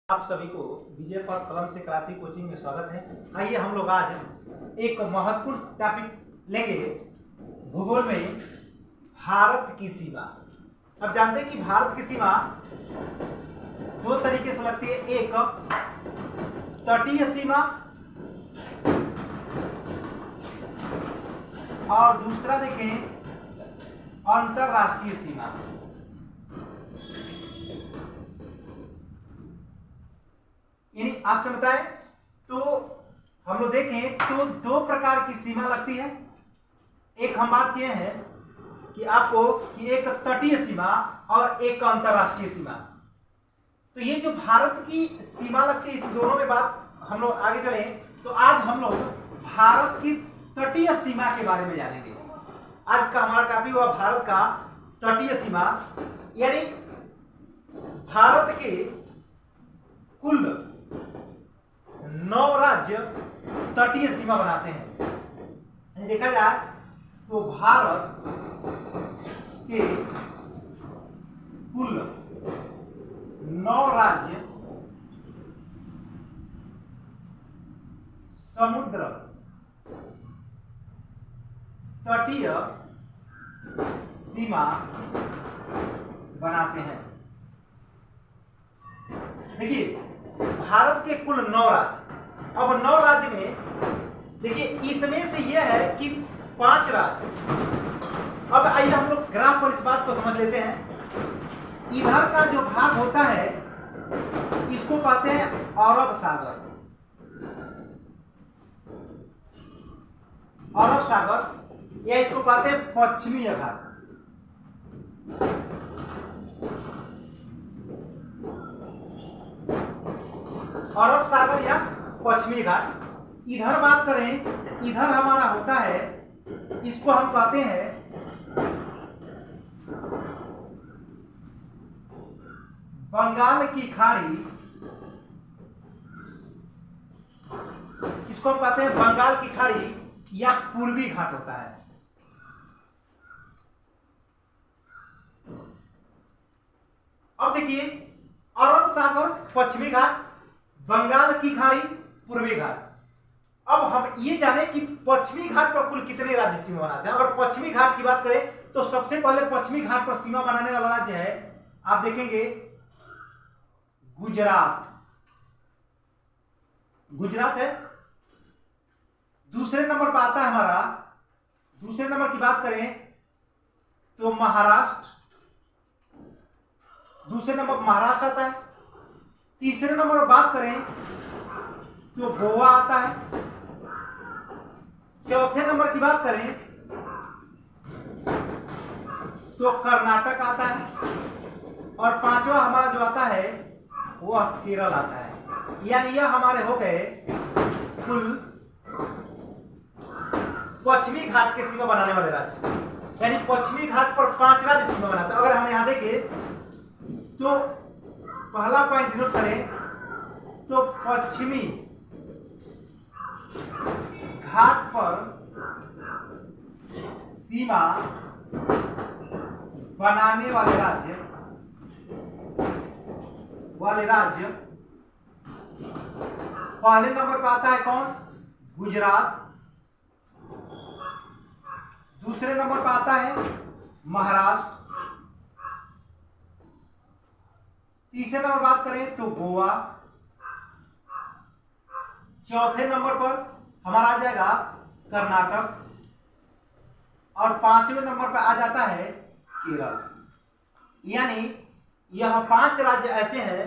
आप सभी को विजय पर कलम से क्रांति कोचिंग में स्वागत है। आइए हम लोग आज एक महत्वपूर्ण टॉपिक लेंगे, भूगोल में भारत की सीमा। अब जानते हैं कि भारत की सीमा दो तरीके से लगती है, एक तटीय सीमा और दूसरा देखें अंतरराष्ट्रीय सीमा। यानी आपसे बताएं तो हम लोग देखें तो दो प्रकार की सीमा लगती है। एक हम बात किए हैं कि आपको कि एक तटीय सीमा और एक अंतरराष्ट्रीय सीमा। तो ये जो भारत की सीमा लगती है, इस दोनों में बात हम लोग आगे चले तो आज हम लोग भारत की तटीय सीमा के बारे में जानेंगे। आज का हमारा टॉपिक हुआ भारत का तटीय सीमा, यानी भारत के कुल 9 राज्य तटीय सीमा बनाते हैं। देखा जाए तो भारत के कुल 9 राज्य समुद्र तटीय सीमा बनाते हैं। देखिए भारत के कुल 9 राज्य, अब 9 राज्य में देखिए इसमें से यह है कि 5 राज्य। अब आइए हम लोग ग्राफ पर इस बात को समझ लेते हैं। इधर का जो भाग होता है इसको कहते हैं अरब सागर। अरब सागर या इसको कहते हैं पश्चिमी घाट। अरब सागर या पश्चिमी घाट। इधर बात करें, इधर हमारा होता है, इसको हम कहते हैं बंगाल की खाड़ी। इसको हम कहते हैं बंगाल की खाड़ी या पूर्वी घाट होता है। अब देखिए अरब सागर पश्चिमी घाट, बंगाल की खाड़ी पूर्वी घाट। अब हम ये जाने कि पश्चिमी घाट पर कुल कितने राज्य सीमा बनाते हैं। अगर पश्चिमी घाट की बात करें तो सबसे पहले पश्चिमी घाट पर सीमा बनाने वाला राज्य है, आप देखेंगे गुजरात। गुजरात है। दूसरे नंबर पर आता है हमारा, दूसरे नंबर की बात करें तो महाराष्ट्र। दूसरे नंबर पर महाराष्ट्र आता है। तीसरे नंबर पर बात करें तो गोवा आता है। चौथे नंबर की बात करें तो कर्नाटक आता है। और पांचवा हमारा जो आता है वह केरल आता है। यानी यह हमारे हो गए कुल पश्चिमी घाट के सीमा बनाने वाले राज्य। यानी पश्चिमी घाट पर 5 राज्य सीमा बनाते हैं। अगर हम यहां देखें तो पहला पॉइंट नोट करें तो पश्चिमी घाट पर सीमा बनाने वाले राज्य पहले नंबर पर आता है कौन? गुजरात। दूसरे नंबर पर आता है महाराष्ट्र। तीसरे नंबर बात करें तो गोवा। चौथे नंबर पर हमारा आ जाएगा कर्नाटक। और 5वें नंबर पर आ जाता है केरल। यानी यह 5 राज्य ऐसे हैं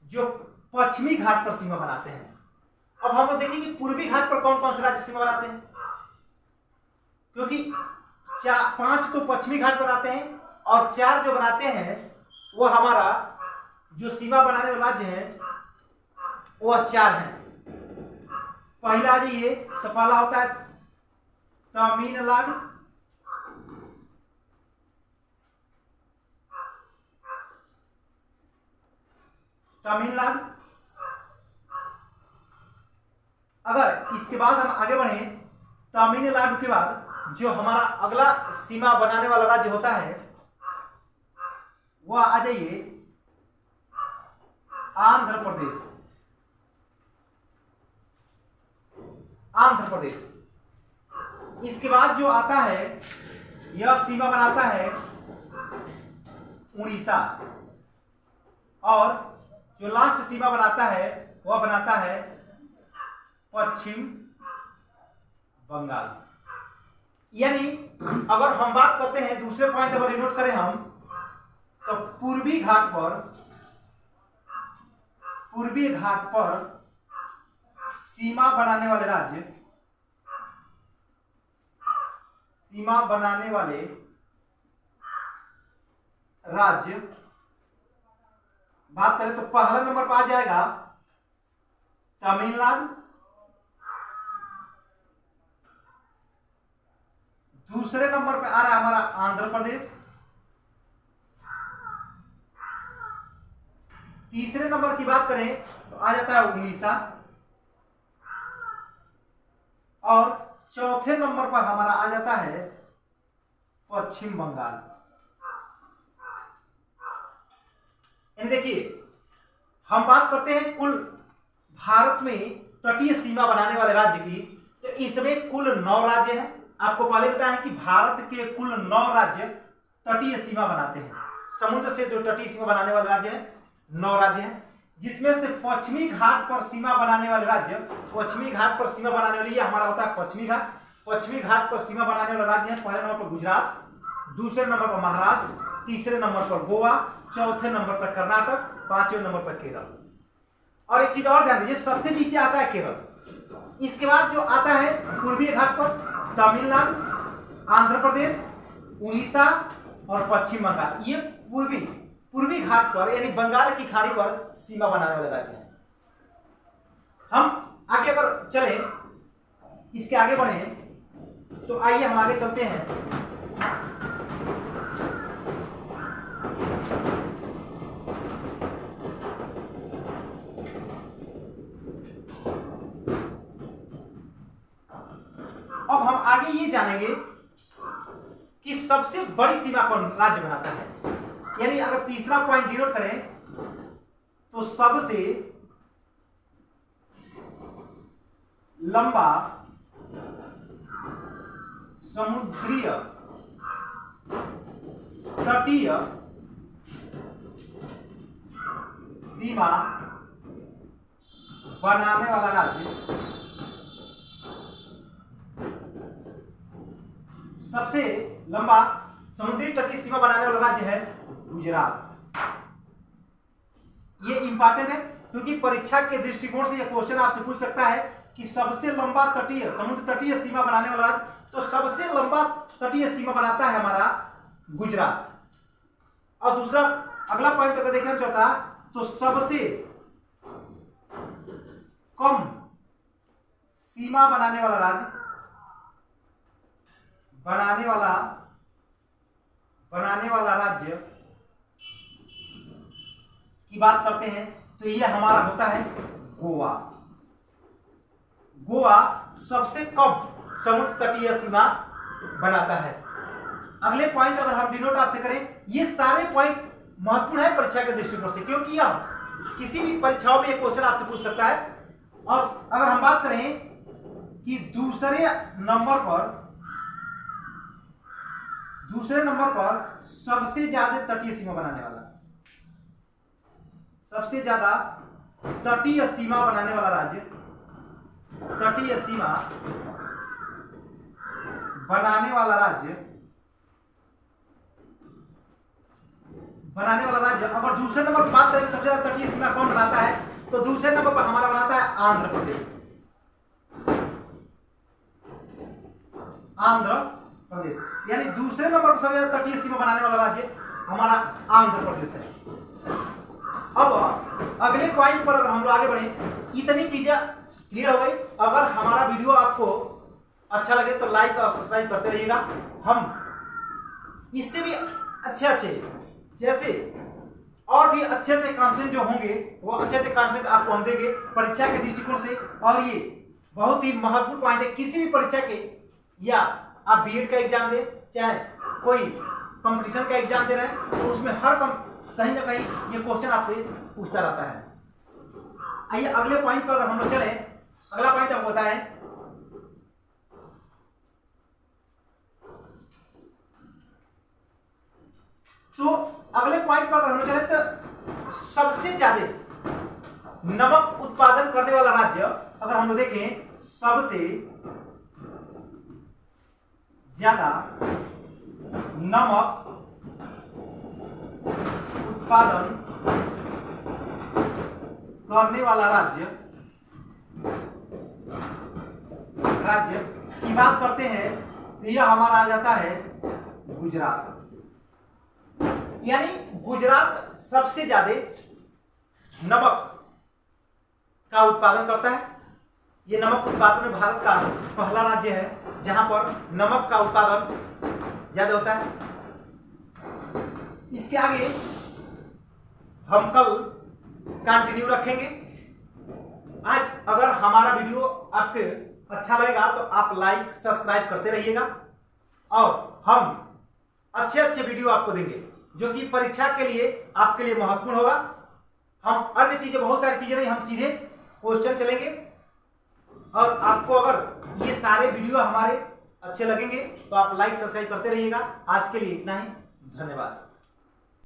जो पश्चिमी घाट पर सीमा बनाते हैं। अब हम लोग देखेंगे पूर्वी घाट पर कौन कौन से राज्य सीमा बनाते हैं, क्योंकि 5 तो पश्चिमी घाट पर आते हैं और 4 जो बनाते हैं वह हमारा जो सीमा बनाने वाले राज्य हैं वह 4 हैं। पहला आ जाइए तो पहला होता है तमिलनाडु। तमिलनाडु। अगर इसके बाद हम आगे बढ़े, तमिलनाडु के बाद जो हमारा अगला सीमा बनाने वाला राज्य होता है वह आ जाइए आंध्र प्रदेश, आंध्र प्रदेश। इसके बाद जो आता है यह सीमा बनाता है उड़ीसा, और जो लास्ट सीमा बनाता है वह बनाता है पश्चिम बंगाल। यानी अगर हम बात करते हैं दूसरे पॉइंट अगर नोट करें हम, तो पूर्वी घाट पर सीमा बनाने वाले राज्य, बात करें तो पहला नंबर पर आ जाएगा तमिलनाडु, दूसरे नंबर पे आ रहा है हमारा आंध्र प्रदेश, तीसरे नंबर की बात करें तो आ जाता है उड़ीसा, और चौथे नंबर पर हमारा आ जाता है पश्चिम बंगाल। यानी देखिए हम बात करते हैं कुल भारत में तटीय सीमा बनाने वाले राज्य की, तो इसमें कुल 9 राज्य हैं। आपको पहले बताया कि भारत के कुल 9 राज्य तटीय सीमा बनाते हैं। समुद्र से जो तटीय सीमा बनाने वाले राज्य हैं 9 राज्य हैं, जिसमें से पश्चिमी घाट पर सीमा बनाने वाले राज्य, पश्चिमी घाट पर सीमा बनाने वाले ये हमारा होता है पश्चिमी घाट। पश्चिमी घाट पर सीमा बनाने वाले राज्य है पहले नंबर पर गुजरात, दूसरे नंबर पर महाराष्ट्र, तीसरे नंबर पर गोवा, चौथे नंबर पर कर्नाटक, पांचवें नंबर पर केरल। और एक चीज और ध्यान दीजिए, सबसे नीचे आता है केरल। इसके बाद जो आता है पूर्वी घाट पर तमिलनाडु, आंध्र प्रदेश, उड़ीसा और पश्चिम बंगाल, ये पूर्वी घाट पर यानी बंगाल की खाड़ी पर सीमा बनाने वाले राज्य हैं। हम आगे अगर चलें, इसके आगे बढ़े, तो आइए हम आगे चलते हैं। अब हम आगे ये जानेंगे कि सबसे बड़ी सीमा कौन राज्य बनाता है। यानी अगर तीसरा पॉइंट डिनोट करें तो सबसे लंबा समुद्रीय तटीय सीमा बनाने वाला राज्य, सबसे लंबा समुद्री तटीय सीमा बनाने वाला राज्य है गुजरात। ये इंपॉर्टेंट है क्योंकि परीक्षा के दृष्टिकोण से यह क्वेश्चन आपसे पूछ सकता है कि सबसे लंबा तटीय समुद्र तटीय सीमा बनाने वाला राज्य, तो सबसे लंबा तटीय सीमा बनाता है हमारा गुजरात। और दूसरा अगला पॉइंट अगर देखें चौथा, तो सबसे कम सीमा बनाने वाला राज्य की बात करते हैं तो यह हमारा होता है गोवा। गोवा सबसे कम समुद्र तटीय सीमा बनाता है। अगले पॉइंट अगर हम डिनोट आपसे करें, ये सारे पॉइंट महत्वपूर्ण है परीक्षा के दृष्टिकोण से, क्योंकि यह किसी भी परीक्षाओं में एक क्वेश्चन आपसे पूछ सकता है। और अगर हम बात करें कि दूसरे नंबर पर सबसे ज्यादा तटीय सीमा बनाने वाला, सबसे ज्यादा तटीय सीमा बनाने वाला राज्य, तटीय सीमा बनाने वाला राज्य अगर दूसरे नंबर पर बात करें सबसे ज्यादा तटीय सीमा कौन बनाता है, तो दूसरे नंबर पर हमारा बनाता है आंध्र प्रदेश। आंध्र प्रदेश यानी दूसरे नंबर पर सबसे ज्यादा तटीय सीमा बनाने वाला राज्य हमारा आंध्र प्रदेश है। अब अगले पॉइंट पर अगर हम लोग आगे बढ़े, इतनी चीजें क्लियर हो गई। अगर हमारा वीडियो आपको अच्छा लगे तो लाइक और सब्सक्राइब करते रहिएगा। हम इससे भी अच्छे जैसे और भी अच्छे से कॉन्सेप्ट जो होंगे वो अच्छे से कॉन्सेप्ट आपको हम देंगे परीक्षा के दृष्टिकोण से। और ये बहुत ही महत्वपूर्ण पॉइंट है, किसी भी परीक्षा के, या आप बीएड का एग्जाम दे चाहे कोई कंपटीशन का एग्जाम दे रहे हैं, तो उसमें हर कहीं ना कहीं ये क्वेश्चन आपसे पूछता रहता है। आइए अगले पॉइंट पर अगर हम लोग चले, अगला पॉइंट हमको बताएं, तो अगले पॉइंट पर अगर हम लोग चले तो सबसे ज्यादा नमक उत्पादन करने वाला राज्य अगर हम लोग देखें, सबसे ज्यादा नमक उत्पादन करने वाला राज्य की बात करते हैं तो यह हमारा आ जाता है गुजरात। यानी गुजरात सबसे ज्यादा नमक का उत्पादन करता है। यह नमक उत्पादन में भारत का पहला राज्य है जहां पर नमक का उत्पादन ज्यादा होता है। इसके आगे हम कल कंटिन्यू रखेंगे। आज अगर हमारा वीडियो आपके अच्छा लगेगा तो आप लाइक सब्सक्राइब करते रहिएगा और हम अच्छे अच्छे वीडियो आपको देंगे जो कि परीक्षा के लिए आपके लिए महत्वपूर्ण होगा। हम अन्य चीजें, बहुत सारी चीजें नहीं, हम सीधे क्वेश्चन चलेंगे। और आपको अगर ये सारे वीडियो हमारे अच्छे लगेंगे तो आप लाइक सब्सक्राइब करते रहिएगा। आज के लिए इतना ही, धन्यवाद।